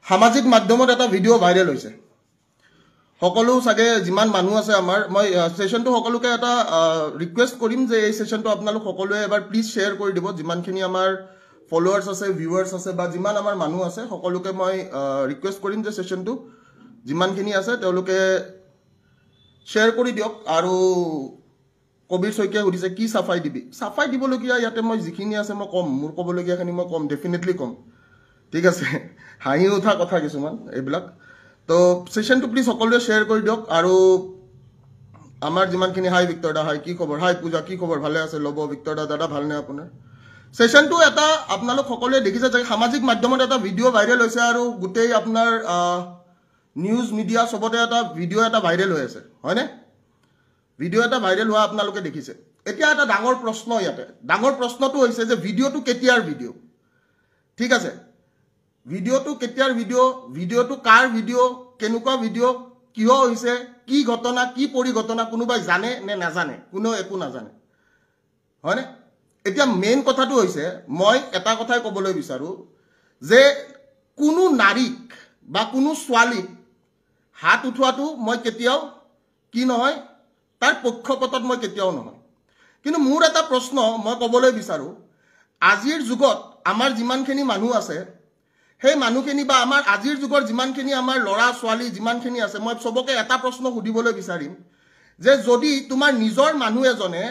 সামাজিক মাধ্যমত এটা ভিডিঅ' ভাইৰেল হৈছে সকলো সাগে যিমান মানুহ আছে আমাৰ মই সেশনটো সকলোকে এটা ৰিকুৱেষ্ট কৰিম যে এই সেশনটো আপোনালোক সকলোৱে এবাৰ প্লিজ শ্বেয়াৰ কৰি দিব যিমানখিনি আমাৰ ফলোৱাৰ্স আছে ভিউৱাৰ্স আছে বা যিমান আমাৰ মানুহ আছে সকলোকে মই ৰিকুৱেষ্ট কৰিম যে সেশনটো যিমানখিনি আছে তেওঁলোকে শ্বেয়াৰ কৰি দিয়ক আৰু কবিৰ শইকীয়া সুধিছে কি সাফাই দিবি সাফাই দিবলগীয়া ইয়াতে মই যিখিনি আছে মই কম মোৰ ক'বলগীয়াখিনি মই কম ডেফিনেটলি কম ঠিক আছে হাঁহি উঠা কথা কিছুমান এইবিলাক তো সেশনটো প্লিজ সকলোৱে শ্বেয়াৰ কৰি দিয়ক আৰু আমাৰ যিমানখিনি হাই ভিক্টৰ দা হাই কি খবৰ হাই পূজা কি খবৰ ভালে আছে ল'ব ভিক্টৰ দা দাদা ভালনে আপোনাৰ সেশনটো এটা আপোনালোক সকলোৱে দেখিছে যে সামাজিক মাধ্যমত এটা ভিডিঅ' ভাইৰেল হৈছে আৰু গোটেই আপোনাৰ নিউজ মিডিয়া সবতে এটা ভিডিঅ' এটা ভাইৰেল হৈ আছে হয়নে ভিডিঅ' এটা ভাইৰেল হোৱা আপোনালোকে দেখিছে এতিয়া এটা ডাঙৰ প্ৰশ্ন ইয়াতে ডাঙৰ প্ৰশ্নটো হৈছে যে ভিডিঅ'টো কেতিয়াৰ ভিডিঅ' ঠিক আছে ভিডিঅ'টো কেতিয়াৰ ভিডিঅ'টো কাৰ ভিডিঅ' কেনেকুৱা ভিডিঅ' কিয় হৈছে কি ঘটনা কি পৰিঘটনা কোনোবাই জানে নে নাজানে কোনো একো নাজানে হয়নে এতিয়া মেইন কথাটো হৈছে মই এটা কথাই ক'বলৈ বিচাৰো যে কোনো নাৰীক বা কোনো ছোৱালীক হাত উঠোৱাটো মই কেতিয়াও কি নহয় তাৰ পক্ষপাতত মই কেতিয়াও নহয় কিন্তু মোৰ এটা প্ৰশ্ন মই ক'বলৈ বিচাৰো আজিৰ যুগত আমাৰ যিমানখিনি মানুহ আছে সেই মানুহখিনি বা আমাৰ আজিৰ যুগৰ যিমানখিনি আমাৰ ল'ৰা ছোৱালী যিমানখিনি আছে মই সবকে এটা প্ৰশ্ন সুধিবলৈ বিচাৰিম যে যদি তোমাৰ নিজৰ মানুহ এজনে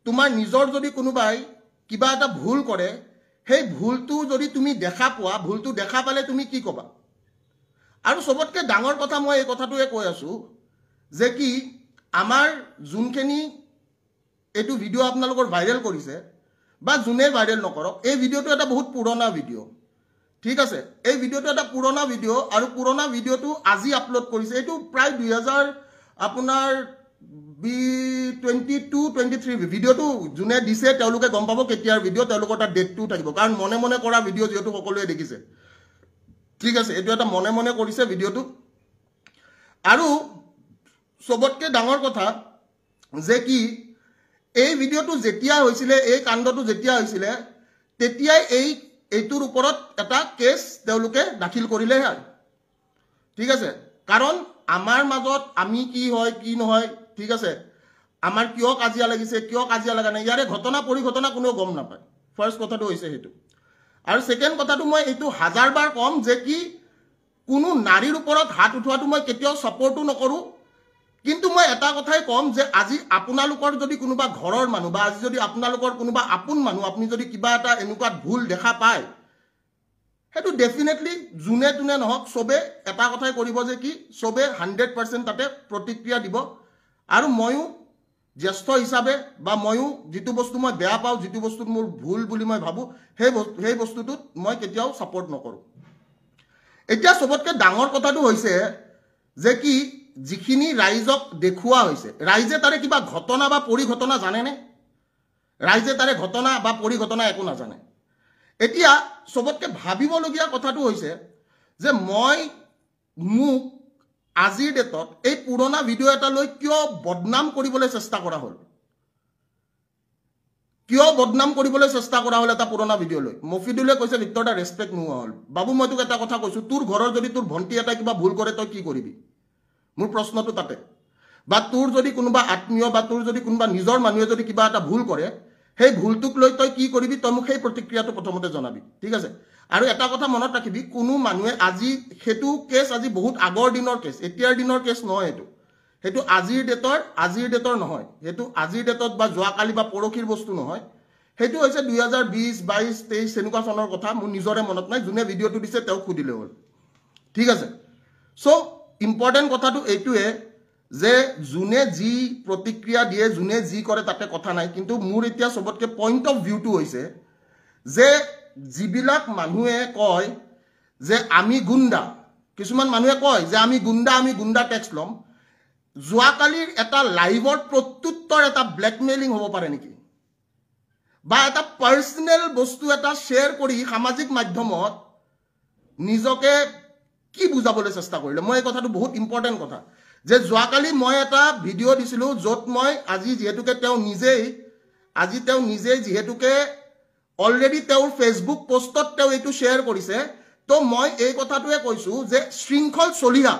তোমাৰ নিজৰ যদি কোনোবাই কিবা এটা ভুল কৰে সেই ভুলটো যদি তুমি দেখা পোৱা ভুলটো দেখা পালে তুমি কি ক'বা আৰু সবতকে ডাঙৰ কথা মই এই কথাটোৱে কৈ আছো যে কি আমাৰ যোনখিনি এইটো ভিডিঅ' আপোনালোকৰ ভাইৰেল কৰিছে বা যোনে ভাইৰেল নকৰক এই ভিডিঅ'টো এটা বহুত পুৰণা ভিডিঅ' ঠিক আছে এই ভিডিঅ'টো এটা পুৰণা ভিডিঅ' আৰু পুৰণা ভিডিঅ'টো আজি আপলোড কৰিছে এইটো প্ৰায় 2000 আপোনাৰ 22-23 ভিডিঅ'টো যোনে দিছে তেওঁলোকে গম পাব কেতিয়াৰ ভিডিঅ' তেওঁলোকৰ এটা ডেটটো থাকিব কাৰণ মনে মনে কৰা ভিডিঅ' যেটো সকলোৱে দেখিছে ঠিক আছে এইটো এটা মনে মনে কৰিছে ভিডিঅ'টো আৰু সবতকে ডাঙৰ কথা যে কি এই ভিডিঅ'টো যেতিয়া হৈছিল এই কাণ্ডটো যেতিয়া হৈছিল তেতিয়াই এইটোৰ ওপৰত এটা কেছ তেওঁলোকে দাখিল কৰিলে ঠিক আছে কাৰণ আমাৰ মাজত আমি কি হয় কি নহয় ঠিক আছে আমাৰ কিয় কাজিয়া লাগিছে কিয় কাজিয়া লাগা নাই ইয়াৰে ঘটনা পৰিঘটনা কোনো গম নাপায় ফাৰ্স্ট কথাটো হৈছে হেতু আৰু সেকেন্ড কথাটো মই এইটো হাজাৰবাৰ কম যে কি কোনো নাৰীৰ ওপৰত হাত উঠোৱাটো মই কেতিয়াও সাপোৰ্টও নকৰো কিন্তু মই এটা কথাই কম যে আজি আপোনালোকৰ যদি কোনোবা ঘৰৰ মানুহ বা আজি যদি আপোনালোকৰ কোনোবা আপোন মানুহ আপুনি যদি কিবা এটা এনেকুৱা ভুল দেখা পায় হেতু ডেফিনেটলি জুনে তুনে নহক সবে এটা কথাই কৰিব যে কি সবে 100% তাতে প্ৰতিক্ৰিয়া দিব আৰু ময়ো জ্যেষ্ঠ হিচাপে বা ময়ো যেটো বস্তু মই বেয়া পাও যেটো বস্তু মোৰ ভুল বুলি মই ভাবো সেই বস্তুটো মই কেতিয়াও সাপোৰ্ট নকৰো এতিয়া সবতকে ডাঙৰ কথাটো হৈছে যে কি যিখিনি ৰাইজক দেখুৱা হৈছে ৰাইজে তাৰে কিবা ঘটনা বা পৰিঘটনা জানে নে ৰাইজে তাৰে ঘটনা বা পৰিঘটনা একো নাজানে এতিয়া সবতকে ভাবিবলগীয়া কথাটো হৈছে যে মই মোক আজিৰ ডেটত এই পুৰণা ভিডিঅ' এটা লৈ কিয় বদনাম কৰিবলৈ চেষ্টা কৰা হ'ল কিয় বদনাম কৰিবলৈ চেষ্টা কৰা হ'ল এটা পুৰণা ভিডিঅ' লৈ মফিদুলে কৈছে ভিক্টৰ দা ৰেসপেক্ট নোৱা হ'ল বাবু মই তোক এটা কথা কৈছো তোৰ ঘৰৰ যদি তোৰ ভন্টি এটা কিবা ভুল কৰে তই কি কৰিবি মোৰ প্ৰশ্নটো তাতে বা তোৰ যদি কোনোবা আত্মীয় বা তোৰ যদি কোনোবা নিজৰ মানুহে যদি কিবা এটা ভুল কৰে সেই ভুলটোক লৈ তই কি কৰিবি তই মোক সেই প্ৰতিক্ৰিয়াটো প্ৰথমতে জনাবি ঠিক আছে আৰু এটা কথা মনত ৰাখিবি কোনো মানুহে আজি হেতু কেছ আজি বহুত আগৰ দিনৰ কেছ এতিয়াৰ দিনৰ কেছ নহয় হেতু আজিৰ ডেটৰ নহয় হেতু আজিৰ ডেটত বা যোৱাকালি বা পৰখিৰ বস্তু নহয় হেতু হৈছে 2020 22 23 সেনেকুৱা চনৰ কথা মোৰ নিজৰে মনত নাই যোনে ভিডিঅ'টো দিছে তেওঁ খুদিলে হ'ল ঠিক আছে সো ইম্পৰ্টেন্ট কথাটো এইটোৱে যে যোনে যি প্ৰতিক্ৰিয়া দিয়ে যোনে যি কৰে তাতে কথা নাই কিন্তু মোৰ এতিয়া সবতকে পইণ্ট অফ ভিউটো হৈছে যে যিবিলাক মানুহে কয় যে আমি গুণ্ডা কিছুমান মানুহে কয় যে আমি গুণ্ডা টেক্স লম যোৱাকালিৰ এটা লাইভৰ প্ৰত্যুত্তৰ এটা ব্লেকমেইলিং হ'ব পাৰে নেকি বা এটা পাৰ্সোনেল বস্তু এটা শ্বেয়াৰ কৰি সামাজিক মাধ্যমত নিজকে কি বুজাবলৈ চেষ্টা কৰিলে মই এই কথাটো বহুত ইম্পৰ্টেন্ট কথা যে যোৱাকালি মই এটা ভিডিঅ' দিছিলো যত মই আজি যেহেতুকে তেওঁ নিজেই যেহেতুকে অলৰেডি তেওঁৰ ফেসবুক পোষ্টত তেওঁ এইটো শ্বেয়াৰ কৰিছে তো মই এই কথাটোৱে কৈছো যে শৃংখল চলিহা,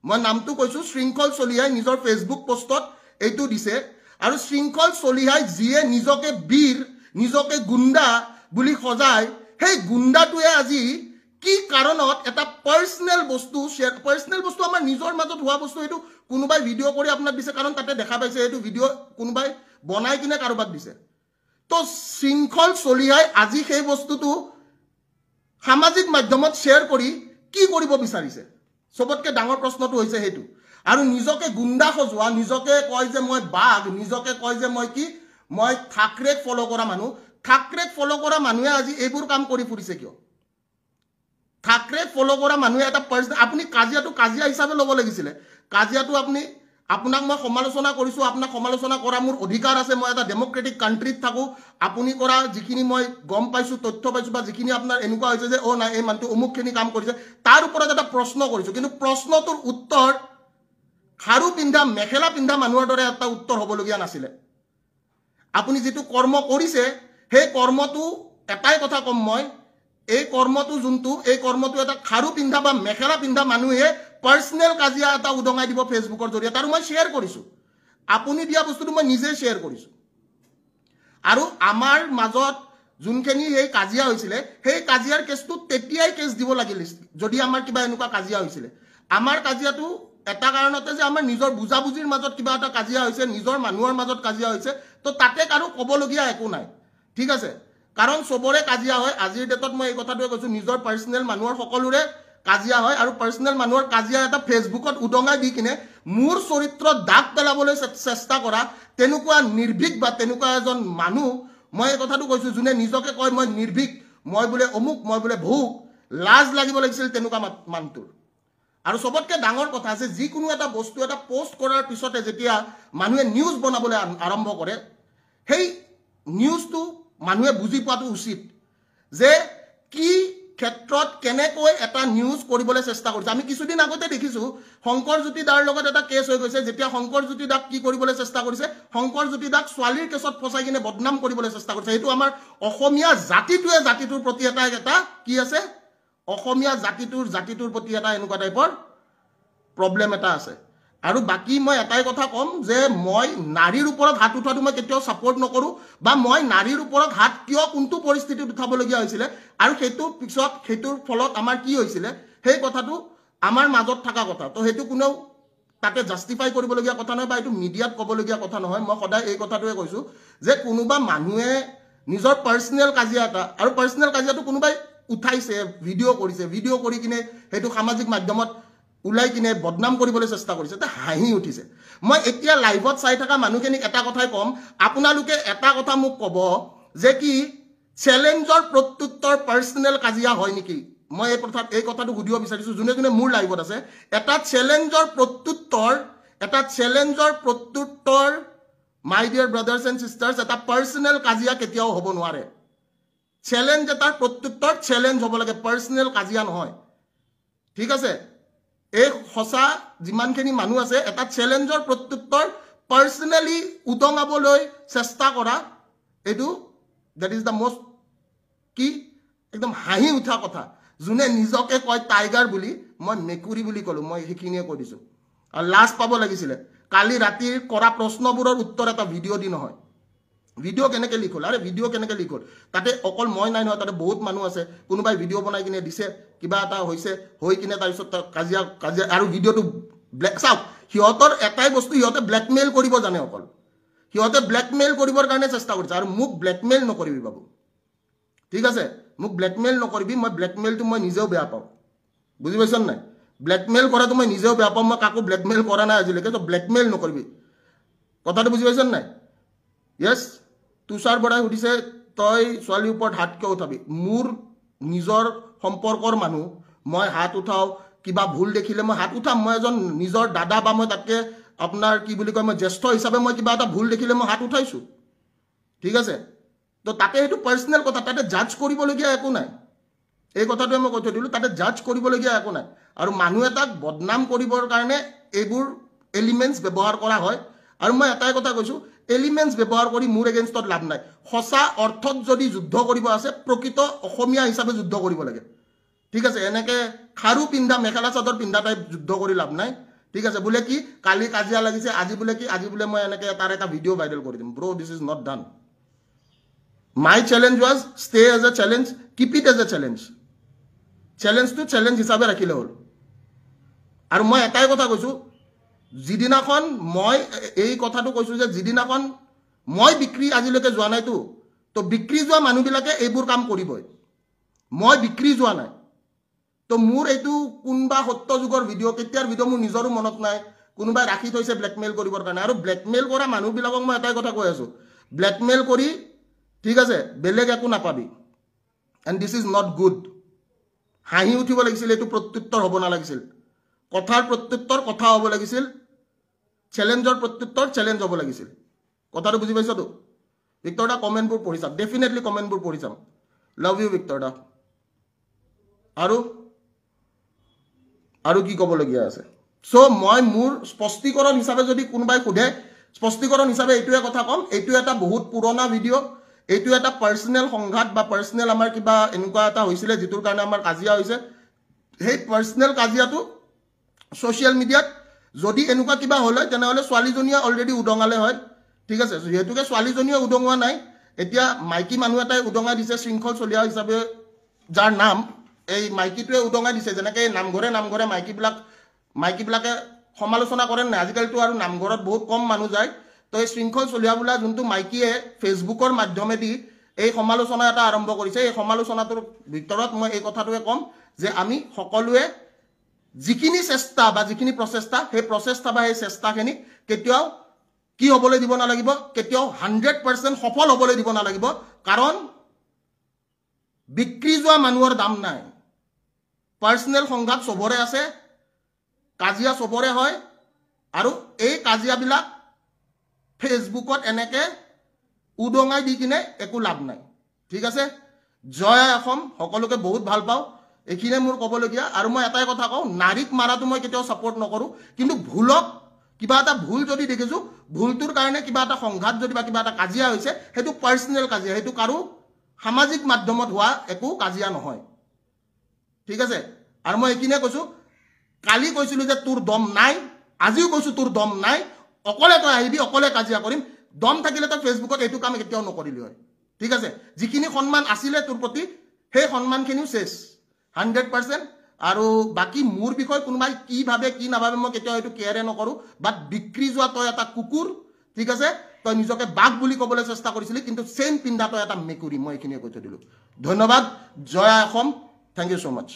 মই নামটো কৈছো শৃংখল চলিহাই নিজৰ ফেচবুক পোষ্টত এইটো দিছে। আৰু শৃংখল চলিহাই যিয়ে নিজকে বীৰ নিজকে গুণ্ডা বুলি সজায়, সেই গুণ্ডাটোৱে আজি কি কাৰণত এটা পাৰ্চনেল বস্তু আমাৰ নিজৰ মাজত হোৱা বস্তু এইটো কোনোবাই ভিডিঅ' কৰি আপোনাক দিছে, কাৰণ তাতে দেখা পাইছে এইটো ভিডিঅ' কোনোবাই বনাই কিনে কাৰোবাক দিছে। তো শৃংখল চলিহাই আজি সেই বস্তুটো সামাজিক মাধ্যমত শ্বেয়াৰ কৰি কি কৰিব বিচাৰিছে? সবতকে ডাঙৰ প্ৰশ্নটো হৈছে সেইটো। আৰু নিজকে গুণ্ডা সজোৱা, নিজকে কয় যে মই বাঘ, নিজকে কয় যে মই কি, মই ঠাকৰেক ফলো কৰা মানুহ। ঠাকৰেক ফলো কৰা মানুহে আজি এইবোৰ কাম কৰি ফুৰিছে কিয়? ঠাকৰেক ফলো কৰা মানুহে এটা আপুনি কাজিয়াটো কাজিয়া হিচাপে ল'ব লাগিছিলে। কাজিয়াটো আপোনাক মই সমালোচনা কৰিছোঁ, আপোনাক সমালোচনা কৰা মোৰ অধিকাৰ আছে, মই এটা ডেমক্ৰেটিক কাণ্ট্ৰিত থাকোঁ। আপুনি কৰা যিখিনি মই গম পাইছোঁ, তথ্য পাইছোঁ, বা যিখিনি আপোনাৰ এনেকুৱা হৈছে যে নাই এই মানুহটো অমুকখিনি কাম কৰিছে, তাৰ ওপৰত এটা প্ৰশ্ন কৰিছোঁ। কিন্তু প্ৰশ্নটোৰ উত্তৰ খাৰু পিন্ধা মেখেলা পিন্ধা মানুহৰ দৰে এটা উত্তৰ হ'বলগীয়া নাছিলে। আপুনি যিটো কৰ্ম কৰিছে সেই কৰ্মটো এটাই কথা ক'ম মই, এই কৰ্মটো যোনটো, এই কৰ্মটো এটা খাৰু পিন্ধা বা মেখেলা পিন্ধা মানুহে পাৰ্চনেল কাজিয়া এটা উদঙাই দিব ফেচবুকৰ জৰিয়তে, আৰু মই শ্বেয়াৰ কৰিছোঁ। আপুনি দিয়া বস্তুটো মই নিজে শ্বেয়াৰ কৰিছোঁ। আৰু আমাৰ মাজত যোনখিনি এই কাজিয়া হৈছিলে, সেই কাজিয়াৰ কেছটো তেতিয়াই কেছ দিব লাগিল যদি আমাৰ কিবা এনেকুৱা কাজিয়া হৈছিলে। আমাৰ কাজিয়াটো এটা কাৰণতে যে আমাৰ নিজৰ বুজাবুজিৰ মাজত কিবা এটা কাজিয়া হৈছে, নিজৰ মানুহৰ মাজত কাজিয়া হৈছে, তো তাতে কাৰো ক'বলগীয়া একো নাই, ঠিক আছে? কাৰণ চবৰে কাজিয়া হয়। আজিৰ ডেটত মই এই কথাটোৱে কৈছোঁ, নিজৰ পাৰ্চনেল মানুহৰ সকলোৰে কাজিয়া হয়, আৰু পাৰ্চনেল মানুহৰ কাজিয়া এটা ফেচবুকত উদঙাই দি কিনে মোৰ চৰিত্ৰত দাগ পেলাবলৈ চেষ্টা কৰা তেনেকুৱা নিৰ্ভীক বা তেনেকুৱা এজন মানুহ, মই এই কথাটো কৈছোঁ, যোনে নিজকে কয় মই নিৰ্ভীক, মই বোলে অমুক, মই বোলে ভোক, লাজ লাগিব লাগিছিল তেনেকুৱা মানুহটোৰ। আৰু সবতকে ডাঙৰ কথা আছে, যিকোনো এটা বস্তু এটা পোষ্ট কৰাৰ পিছতে যেতিয়া মানুহে নিউজ বনাবলৈ আৰম্ভ কৰে, সেই নিউজটো মানুহে বুজি পোৱাটো উচিত যে কি ক্ষেত্ৰত কেনেকৈ এটা নিউজ কৰিবলৈ চেষ্টা কৰিছে। আমি কিছুদিন আগতে দেখিছোঁ শংকৰজ্যোতি দাৰ লগত এটা কেছ হৈ গৈছে, যেতিয়া শংকৰজ্যোতি দাক কি কৰিবলৈ চেষ্টা কৰিছে, শংকৰজ্যোতি দাক ছোৱালীৰ কেছত ফচাই কিনে বদনাম কৰিবলৈ চেষ্টা কৰিছে। সেইটো আমাৰ অসমীয়া জাতিটোৰ প্ৰতি এটা কি আছে, অসমীয়া জাতিটোৰ প্ৰতি এটা এনেকুৱা টাইপৰ প্ৰব্লেম এটা আছে। আৰু বাকী মই এটাই কথা ক'ম যে মই নাৰীৰ ওপৰত হাত উঠাটো মই কেতিয়াও ছাপোৰ্ট নকৰোঁ, বা মই নাৰীৰ ওপৰত হাত কিয় কোনটো পৰিস্থিতিত উঠাবলগীয়া হৈছিলে আৰু সেইটোৰ ফলত আমাৰ কি হৈছিলে, সেই কথাটো আমাৰ মাজত থকা কথা। তো সেইটো কোনেও তাতে জাষ্টিফাই কৰিবলগীয়া কথা নহয়, বা এইটো মিডিয়াত ক'বলগীয়া কথা নহয়। মই সদায় এই কথাটোৱে কৈছোঁ যে কোনোবা মানুহে নিজৰ পাৰ্চনেল কাজিয়া এটা, আৰু পাৰ্চনেল কাজিয়াটো কোনোবাই উঠাইছে, ভিডিঅ' কৰিছে, ভিডিঅ' কৰি কিনে সেইটো সামাজিক মাধ্যমত ওলাই কিনে বদনাম কৰিবলৈ চেষ্টা কৰিছে, তে হাঁহি উঠিছে। মই এতিয়া লাইভত চাই থকা মানুহখিনিক এটা কথাই ক'ম, আপোনালোকে এটা কথা মোক ক'ব যে কি চেলেঞ্জৰ প্ৰত্যুত্তৰ পাৰ্চনেল কাজিয়া হয় নেকি? মই এই কথাটো সুধিব বিচাৰিছোঁ যোনে যোনে মোৰ লাইভত আছে। এটা চেলেঞ্জৰ প্ৰত্যুত্তৰ মাই ডিয়াৰ ব্ৰাদাৰ্ছ এণ্ড চিষ্টাৰ্ছ, এটা পাৰ্চনেল কাজিয়া কেতিয়াও হ'ব নোৱাৰে। চেলেঞ্জ এটাৰ প্ৰত্যুত্তৰ চেলেঞ্জ হ'ব লাগে, পাৰ্চনেল কাজিয়া নহয়, ঠিক আছে? এই সঁচা যিমানখিনি মানুহ আছে, এটা চেলেঞ্জৰ প্ৰত্যুত্তৰ পাৰ্চনেলি উদঙাবলৈ চেষ্টা কৰা, এইটো দেট ইজ দ্য মষ্ট কি একদম হাঁহি উঠা কথা। যোনে নিজকে কয় টাইগাৰ বুলি, মই মেকুৰী বুলি ক'লোঁ, মই সেইখিনিয়ে কৈ দিছোঁ। আৰু লাজ পাব লাগিছিলে, কালি ৰাতিৰ কৰা প্ৰশ্নবোৰৰ উত্তৰ এটা ভিডিঅ' দি নহয়। ভিডিঅ' কেনেকৈ লিক হ'ল? আৰে ভিডিঅ' কেনেকৈ লিক হ'ল? তাতে অকল মই নাই নহয়, তাতে বহুত মানুহ আছে। কোনোবাই ভিডিঅ' বনাই কিনে দিছে, কিবা এটা হৈছে, হৈ কিনে তাৰপিছত কাজিয়া আৰু ভিডিঅ'টো চাওক, সিহঁতৰ এটাই বস্তু, সিহঁতে ব্লেকমেইল কৰিব জানে। অকল সিহঁতে ব্লেকমেইল কৰিবৰ কাৰণে চেষ্টা কৰিছে। আৰু মোক ব্লেকমেইল নকৰিবি বাবু, ঠিক আছে? মোক ব্লেকমেইল নকৰিবি। মই ব্লেকমেইলটো মই নিজেও বেয়া পাওঁ, বুজি পাইছ নাই? ব্লেকমেইল কৰাটো মই নিজেও বেয়া পাওঁ। মই কাকো ব্লেকমেইল কৰা নাই আজিলৈকে, তো ব্লেকমেইল নকৰিবি। কথাটো বুজি পাইছ নাই? য়েছ, তুষাৰ বৰাই সুধিছে তই ছোৱালীৰ ওপৰত হাত কিয় উঠাবি? মোৰ নিজৰ সম্পৰ্কৰ মানুহ, মই হাত উঠাওঁ, কিবা ভুল দেখিলে মই হাত উঠাম। মই এজন নিজৰ দাদা, বা মই তাতকৈ আপোনাৰ কি বুলি কয়, মই জ্যেষ্ঠ হিচাপে মই কিবা এটা ভুল দেখিলে মই হাত উঠাইছোঁ, ঠিক আছে? তো তাতে সেইটো পাৰ্চনেল কথা, তাতে জাজ কৰিবলগীয়া একো নাই। এই কথাটোৱে মই কৈ থৈ দিলোঁ, তাতে জাজ কৰিবলগীয়া একো নাই। আৰু মানুহ এটাক বদনাম কৰিবৰ কাৰণে এইবোৰ এলিমেণ্টছ ব্যৱহাৰ কৰা হয়। আৰু মই এটাই কথা কৈছোঁ, এলিমেণ্টছ ব্যৱহাৰ কৰি মোৰ এগেইনষ্টত লাভ নাই। সঁচা অৰ্থত যদি যুদ্ধ কৰিব আছে, প্ৰকৃত অসমীয়া হিচাপে যুদ্ধ কৰিব লাগে। ঠিক আছে এনেকে খাৰু পিন্ধা মেখেলা চাদৰ পিন্ধা টাইপ যুদ্ধ কৰি লাভ নাই ঠিক আছে বোলে কি কালি কাজিয়া লাগিছে আজি বোলে কি আজি বোলে মই এনেকে তাৰ এটা ভিডিও ভাইৰেল কৰি দিম bro this is not done my challenge was stay as a challenge keep it as a challenge চ্যালেঞ্জটো চ্যালেঞ্জ হিচাপে ৰাখিলে হ'ল আৰু মই এটাই কথা কৈছো যিদিনাখন মই এই কথাটো কৈছো যে যিদিনাখন মই বিক্ৰী আজিলৈকে যোৱা নাইতো তো বিক্ৰী যোৱা মানুহবিলাকে এইবোৰ কাম কৰিবই মই বিক্ৰী যোৱা নাই তো মোৰ এইটো কোনবা সত্য যুগৰ ভিডিও কেতিয়াৰ ভিডিও মোৰ নিজৰো মনত নাই কোনোবাই ৰাখি থৈছে ব্ল্যাকমেইল কৰিবৰ কাৰণে আৰু ব্ল্যাকমেইল কৰা মানুহবিলাকক মই এটাই কথা কৈ আছো ব্ল্যাকমেইল কৰি ঠিক আছে বেলেগ একো নাপাবি and this is not good হাঁহি উঠিব লাগিছিল এইটো প্ৰত্যুত্তৰ হ'ব নালাগিছিল কথাৰ প্ৰত্যুত্তৰ কথা হ'ব লাগিছিল চ্যালেঞ্জৰ প্ৰত্যুত্তৰ চ্যালেঞ্জ হ'ব লাগিছিল কথাটো বুজি পাইছতো ভিক্টৰ দা কমেন্টবোৰ পঢ়ি চাম ডেফিনেটলি কমেন্টবোৰ পঢ়ি চাম লাভ ইউ ভিক্টৰ দা আৰু কি ক'বলগীয়া আছে সো মই মোৰ স্পষ্টীকৰণ হিচাপে যদি কোনোবাই সোধে স্পষ্টীকৰণ হিচাপে এইটোৱে কথা কম এইটো এটা বহুত পুৰণা ভিডিও এইটো এটা পাৰ্সোনেল সংঘাত বা পাৰ্সোনেল আমাৰ কিবা এনেকুৱা এটা হৈছিল যিটোৰ কাৰণে আমাৰ কাজিয়া হৈছে সেই পাৰ্সোনেল কাজিয়াটো সোশ্যাল মিডিয়াত যদি এনেকুৱা কিবা হলে তেনেহলে ছোৱালীজনীয়ে অলৰেডি উদঙালে হয় ঠিক আছে যেহেতুকে ছোৱালীজনীয়ে উদঙোৱা নাই এতিয়া মাইকী মানুহ এটাই উদঙাই দিছে শৃংখল চলিয়া হিচাপে যাৰ নাম এই মাইকীটোৱে উদঙাই দিছে যেনেকৈ নামঘৰে মাইকীবিলাকে সমালোচনা কৰে নাই আজিকালিতো আৰু নামঘৰত বহুত কম মানুহ যায় তো এই শৃংখল চলিয়া বোলা যোনটো মাইকীয়ে ফেচবুকৰ মাধ্যমেদি এই সমালোচনা এটা আৰম্ভ কৰিছে এই সমালোচনাটোৰ ভিতৰত মই এই কথাটোৱে ক'ম যে আমি সকলোৱে যিখিনি চেষ্টা বা যিখিনি প্ৰচেষ্টা সেই প্ৰচেষ্টা বা এই চেষ্টাখিনি কেতিয়াও কি হ'বলৈ দিব নালাগিব কেতিয়াও 100% সফল হ'বলৈ দিব নালাগিব কাৰণ বিক্ৰী যোৱা মানুহৰ দাম নাই পাৰ্সোনেল সংঘাত সবৰে আছে কাজিয়া সবৰে হয় আৰু এই কাজিয়াবিলাক ফেসবুকত এনেকে উদঙাই দি কিনে একো লাভ নাই ঠিক আছে জয় অসম সকলোকে বহুত ভাল পাওঁ এইখিনে মোৰ ক'বলগীয়া আৰু মই এটাই কথা কওঁ নাৰীক মাৰাটো মই কেতিয়াও সাপোৰ্ট নকৰো কিন্তু ভুলক কিবা এটা ভুল যদি দেখিছো ভুলটোৰ কাৰণে কিবা এটা সংঘাত যদি বা কিবা এটা কাজিয়া হৈছে হেতু পাৰ্সোনেল কাজিয়া হেতু কাৰো সামাজিক মাধ্যমত হোৱা একো কাজিয়া নহয় ঠিক আছে আৰু মই এইখিনে কৈছো কালি কৈছিলো যে তোৰ দম নাই আজিও কৈছো তোৰ দম নাই অকলে তই আহিবি অকলে কাজিয়া কৰিম দম থাকিলে তই ফেসবুকত এইটো কাম কেতিয়াও নকৰিলি হয় ঠিক আছে যিখিনি সন্মান আছিলে তোৰ প্ৰতি সেই সন্মানখিনিও শেষ 100% আৰু বাকি মোৰ বিষয় কোনোবাই কি ভাবে কি নাভাবে মই কেতিয়াও এইটো কেয়াৰে নকৰো বাট বিক্ৰী যোৱা তই এটা কুকুৰ ঠিক আছে তই নিজকে বাঘ বুলি ক'বলৈ চেষ্টা কৰিছিলি কিন্তু সেম পিন্ধা তই এটা মেকুৰী মই এইখিনিয়ে কৈ থৈ দিলো ধন্যবাদ জয় অসম থ্যাংক ইউ সো মাচ